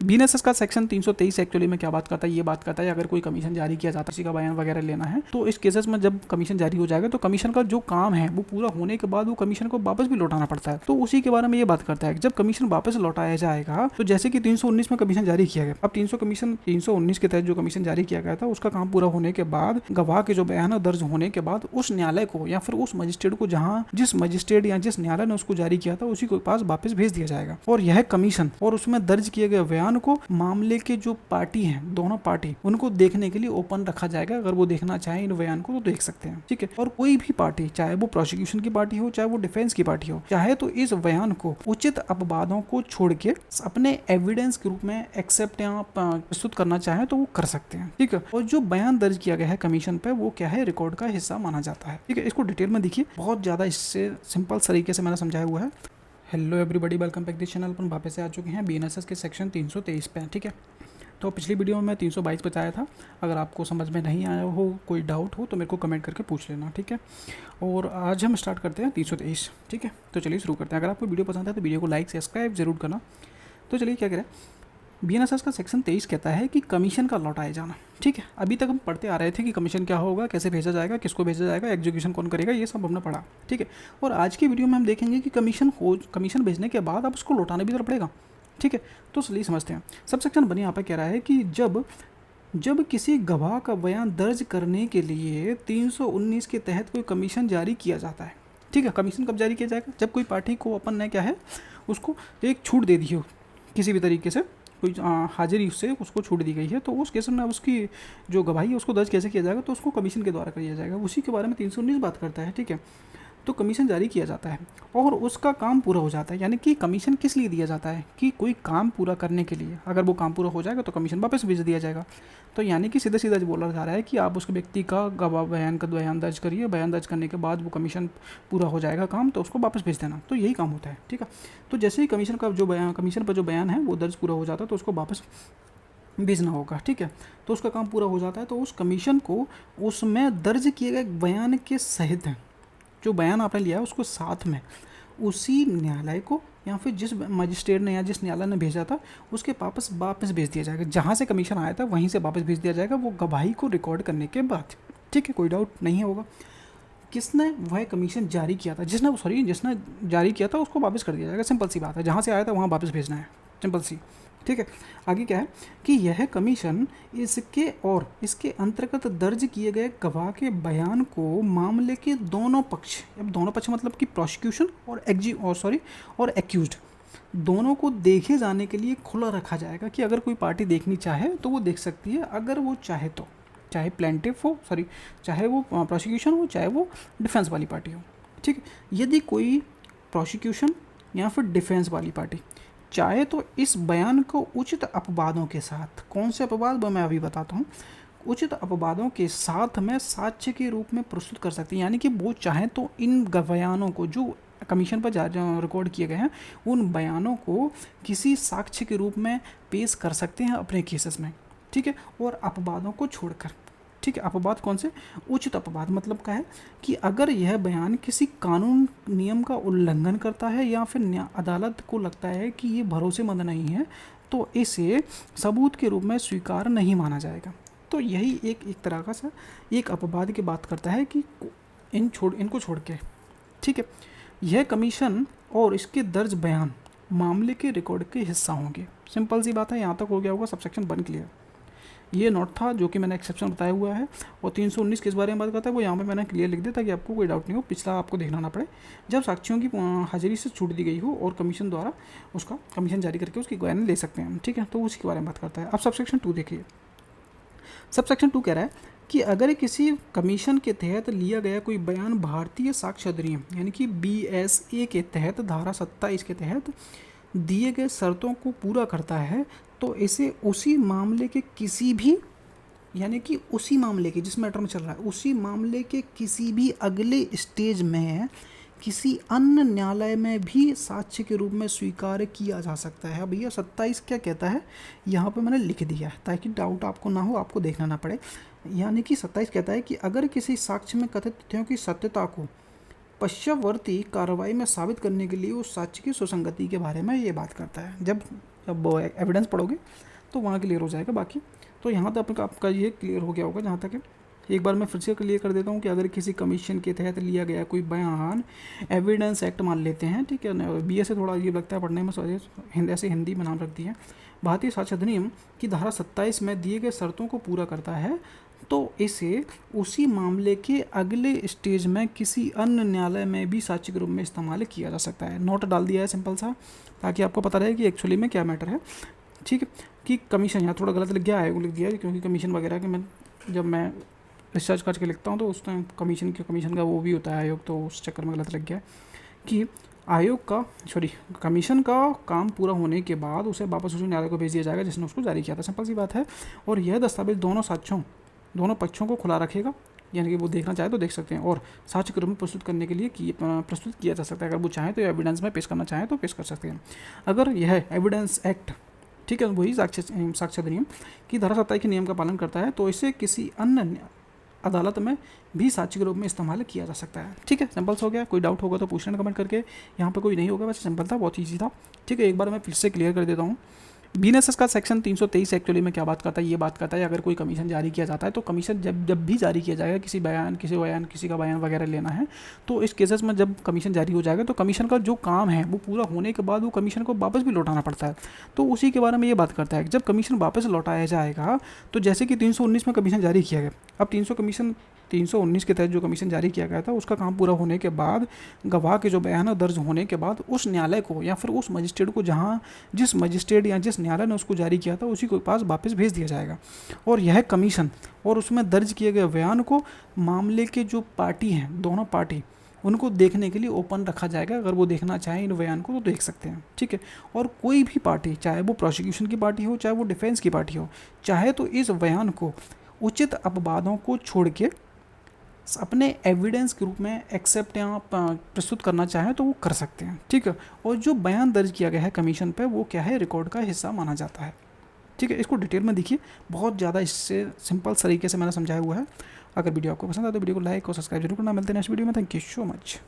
BNSS का section 323 actually में क्या बात करता है, ये बात करता है अगर कोई कमीशन जारी किया जाता है, किसी का बयान वगैरह लेना है, तो इस केसेस में जब कमीशन जारी हो जाएगा तो कमीशन का जो काम है वो पूरा होने के बाद वो कमीशन को वापस भी लौटाना पड़ता है। तो उसी के बारे में ये बात करता है। जब कमीशन वापस लौटाया जाएगा तो जैसे कि 319 में कमीशन जारी किया गया, अब 319 के तहत जो कमीशन जारी किया गया था उसका काम पूरा होने के बाद, गवाह के जो बयान दर्ज होने के बाद उस न्यायालय को या फिर उस मजिस्ट्रेट को जहां जिस मजिस्ट्रेट या जिस न्यायालय ने उसको जारी किया था उसी के पास वापस भेज दिया जाएगा। और यह कमीशन और उसमें दर्ज किए गए बयान को मामले के जो पार्टी हैं, दोनों पार्टी, उनको देखने के लिए ओपन रखा जाएगा। अगर वो देखना चाहे इन बयान को तो देख सकते हैं, ठीक है। और कोई भी पार्टी, चाहे वो प्रोसिक्यूशन की पार्टी हो चाहे वो डिफेंस की पार्टी हो, चाहे तो इस बयान को उचित अपवादों को छोड़ के अपने एविडेंस के रूप में एक्सेप्ट या प्रस्तुत करना चाहे तो वो कर सकते हैं, ठीक है। और जो बयान दर्ज किया गया है कमीशन पे वो क्या है, रिकॉर्ड का हिस्सा माना जाता है, ठीक है। इसको डिटेल में देखिए, बहुत ज्यादा इससे सिंपल तरीके से मैंने समझाया हुआ है। Hello everybody, welcome back this channel पर वापस से आ चुके हैं बीएनएसएस के सेक्शन 323 पे, ठीक है। तो पिछली वीडियो में मैं 322 बताया था। अगर आपको समझ में नहीं आया हो, कोई डाउट हो तो मेरे को कमेंट करके पूछ लेना, ठीक है। और आज हम स्टार्ट करते हैं 323, ठीक है। तो चलिए शुरू करते हैं। अगर आपको वीडियो पसंद है तो वीडियो को लाइक सब्सक्राइब जरूर करना। तो चलिए क्या करें, बीएनएसएस का सेक्शन 23 कहता है कि कमीशन का लौटाया जाना, ठीक है। अभी तक हम पढ़ते आ रहे थे कि कमीशन क्या होगा, कैसे भेजा जाएगा, किसको भेजा जाएगा, एग्जीक्यूशन कौन करेगा, ये सब हमने पढ़ा, ठीक है। और आज की वीडियो में हम देखेंगे कि कमीशन भेजने के बाद अब उसको लौटाना भी तो पड़ेगा, ठीक है। तो चलिए समझते हैं। सब सेक्शन बनी यहाँ पर कह रहा है कि जब किसी गवाह का बयान दर्ज करने के लिए 319 के तहत कोई कमीशन जारी किया जाता है, ठीक है। कमीशन कब जारी किया जाएगा, जब कोई पार्टी को अपन ने क्या है उसको एक छूट दे दी हो, किसी भी तरीके से कोई हाजिरी उससे उसको छूट दी गई है, तो उस केस में उसकी जो गवाही है उसको दर्ज कैसे किया जाएगा, तो उसको कमीशन के द्वारा किया जाएगा। उसी के बारे में 319 बात करता है, ठीक है। तो कमीशन जारी किया जाता है और उसका काम पूरा हो जाता है। यानी कि कमीशन किस लिए दिया जाता है, कि कोई काम पूरा करने के लिए। अगर वो काम पूरा हो जाएगा तो कमीशन वापस भेज दिया जाएगा। तो यानी कि सीधा सीधा बोला जा रहा है कि आप उस व्यक्ति का गवाह बयान दर्ज करिए, बयान दर्ज करने के बाद वो कमीशन पूरा हो जाएगा काम, तो उसको वापस भेज देना। तो यही काम होता है, ठीक है। तो जैसे ही कमीशन पर जो बयान है वो दर्ज पूरा हो जाता है तो उसको वापस भेजना होगा, ठीक है। तो उसका काम पूरा हो जाता है तो उस कमीशन को उसमें दर्ज किए गए बयान के सहित, जो बयान आपने लिया है उसको साथ में उसी न्यायालय को या फिर जिस मजिस्ट्रेट ने या जिस न्यायालय ने भेजा था उसके वापस भेज दिया जाएगा। जहाँ से कमीशन आया था वहीं से वापस भेज दिया जाएगा, वो गवाही को रिकॉर्ड करने के बाद, ठीक है। कोई डाउट नहीं होगा। किसने वह कमीशन जारी किया था, जिसने जारी किया था उसको वापस कर दिया जाएगा। सिंपल सी बात है, जहाँ से आया था वहाँ वापस भेजना है, सिंपल सी, ठीक है। आगे क्या है कि यह कमीशन इसके अंतर्गत दर्ज किए गए गवाह के बयान को मामले के दोनों पक्ष, अब दोनों पक्ष मतलब कि प्रोसिक्यूशन और एक्यूज्ड, दोनों को देखे जाने के लिए खुला रखा जाएगा। कि अगर कोई पार्टी देखनी चाहे तो वो देख सकती है, अगर वो चाहे तो, चाहे प्लेंटिफ हो, चाहे वो प्रोसिक्यूशन हो, चाहे वो डिफेंस वाली पार्टी हो, ठीक है। यदि कोई प्रोसिक्यूशन या फिर डिफेंस वाली पार्टी चाहे तो इस बयान को उचित अपवादों के साथ, कौन से अपवाद वो मैं अभी बताता हूँ, उचित अपवादों के साथ में साक्ष्य के रूप में प्रस्तुत कर सकती है। यानी कि वो चाहे तो इन बयानों को जो कमीशन पर रिकॉर्ड किए गए हैं उन बयानों को किसी साक्ष्य के रूप में पेश कर सकते हैं अपने केसेस में, ठीक है। और अपवादों को छोड़कर, ठीक है। अपवाद कौन से, उचित अपवाद मतलब क्या है कि अगर यह बयान किसी कानून नियम का उल्लंघन करता है या फिर अदालत को लगता है कि ये भरोसेमंद नहीं है तो इसे सबूत के रूप में स्वीकार नहीं माना जाएगा। तो यही एक तरह का सा एक अपवाद की बात करता है कि इनको छोड़ के, ठीक है। यह कमीशन और इसके दर्ज बयान मामले के रिकॉर्ड के हिस्सा होंगे। सिंपल सी बात है, यहाँ तक हो गया होगा, सब सेक्शन बन क्लियर। ये नोट था जो कि मैंने एक्सेप्शन बताया हुआ है, और 319 किस बारे में बात करता है वो यहाँ पे मैंने क्लियर लिख दिया ताकि आपको कोई डाउट नहीं हो, पिछला आपको देखना ना पड़े। जब साक्ष्यों की हाजिरी से छूट दी गई हो और कमीशन द्वारा उसका कमीशन जारी करके उसकी गवाही ले सकते हैं, ठीक है। तो उसी के बारे में बात करता है। अब सबसेक्शन 2 देखिए। सबसेक्शन 2 कह रहा है कि अगर किसी कमीशन के तहत लिया गया कोई बयान भारतीय साक्ष्य अधिनियम यानी कि BSA के तहत धारा 27 के तहत दिए गए शर्तों को पूरा करता है तो इसे उसी मामले के किसी भी, यानी कि उसी मामले के जिस मैटर में चल रहा है उसी मामले के किसी भी अगले स्टेज में किसी अन्य न्यायालय में भी साक्ष्य के रूप में स्वीकार किया जा सकता है। भैया 27 क्या कहता है यहाँ पे मैंने लिख दिया है ताकि डाउट आपको ना हो, आपको देखना ना पड़े। यानी कि 27 कहता है कि अगर किसी साक्ष्य में कथित तथ्यों की सत्यता को पश्चावर्ती कार्रवाई में साबित करने के लिए उस साक्ष्य की सुसंगति के बारे में ये बात करता है। जब जब एविडेंस पढ़ोगे तो वहाँ क्लियर हो जाएगा। बाकी तो यहाँ तक आपका ये क्लियर हो गया होगा। जहाँ तक है एक बार मैं फिर से क्लियर कर देता हूँ कि अगर किसी कमीशन के तहत लिया गया कोई बयान एविडेंस एक्ट मान लेते हैं, ठीक है, बी से थोड़ा अजीब लगता है पढ़ने में, ऐसे हिंदी में नाम रख दिया है, भारतीय साक्ष्य अधिनियम की धारा 27 में दिए गए शर्तों को पूरा करता है तो इसे उसी मामले के अगले स्टेज में किसी अन्य न्यायालय में भी साक्ष्य के रूप में इस्तेमाल किया जा सकता है। नोट डाल दिया है सिंपल सा, ताकि आपको पता रहे कि एक्चुअली में क्या मैटर है। ठीक है, कि कमीशन यहाँ थोड़ा गलत लिख गया, आयोग लिख दिया है, क्योंकि कमीशन वगैरह के जब मैं रिसर्च करके लिखता हूँ तो उस टाइम कमीशन का वो भी होता है आयोग, तो उस चक्कर में गलत लग गया कि आयोग का कमीशन का काम पूरा होने के बाद उसे वापस उसी न्यायालय को भेज दिया जाएगा जिसने उसको जारी किया था। सिंपल सी बात है। और यह दस्तावेज दोनों पक्षों को खुला रखेगा, यानी कि वो देखना चाहे तो देख सकते हैं, और साक्ष्य के रूप में प्रस्तुत करने के लिए प्रस्तुत किया जा सकता है। अगर वो चाहें तो एविडेंस में पेश करना चाहें तो पेश कर सकते हैं। अगर यह एविडेंस एक्ट, ठीक है, वही साक्ष्य अधिनियम की धारा 27 के नियम का पालन करता है तो इसे किसी अन्य अदालत में भी साक्ष्य के रूप में इस्तेमाल किया जा सकता है। ठीक है, सिंपल हो गया। कोई डाउट होगा तो पूछ लेना कमेंट करके। यहाँ पे कोई नहीं होगा, वैसे सिंपल था, बहुत ईजी था। ठीक है, एक बार मैं फिर से क्लियर कर देता हूँ। बीएनएसएस का सेक्शन 323 एक्चुअली में क्या बात करता है, ये बात करता है अगर कोई कमीशन जारी किया जाता है तो कमीशन जब भी जारी किया जाएगा, किसी का बयान वगैरह लेना है, तो इस केसेस में जब कमीशन जारी हो जाएगा तो कमीशन का जो काम है वो पूरा होने के बाद वो कमीशन को वापस भी लौटाना पड़ता है। तो उसी के बारे में ये बात करता है कि जब कमीशन वापस लौटाया जाएगा तो जैसे कि 319 में कमीशन जारी किया गया, अब 319 के तहत जो कमीशन जारी किया गया था उसका काम पूरा होने के बाद गवाह के जो बयान दर्ज होने के बाद उस न्यायालय को या फिर उस मजिस्ट्रेट को जिस मजिस्ट्रेट या जिस न्यायालय ने उसको जारी किया था उसी के पास वापस भेज दिया जाएगा। और यह कमीशन और उसमें दर्ज किए गए बयान को मामले के जो पार्टी हैं, दोनों पार्टी, उनको देखने के लिए ओपन रखा जाएगा। अगर वो देखना चाहें इन बयान को तो देख सकते हैं। ठीक है, और कोई भी पार्टी, चाहे वो प्रोसिक्यूशन की पार्टी हो चाहे वो डिफेंस की पार्टी हो, चाहे तो इस बयान को उचित अपवादों को छोड़ के अपने एविडेंस के रूप में एक्सेप्ट या प्रस्तुत करना चाहें तो वो कर सकते हैं। ठीक है, और जो बयान दर्ज किया गया है कमीशन पे वो क्या है, रिकॉर्ड का हिस्सा माना जाता है। ठीक है, इसको डिटेल में देखिए, बहुत ज़्यादा इससे सिंपल तरीके से मैंने समझाया हुआ है। अगर वीडियो आपको पसंद आए तो वीडियो को लाइक और सब्सक्राइब जरूर करना। मिलते हैं नेक्स्ट वीडियो में। Thank you so much.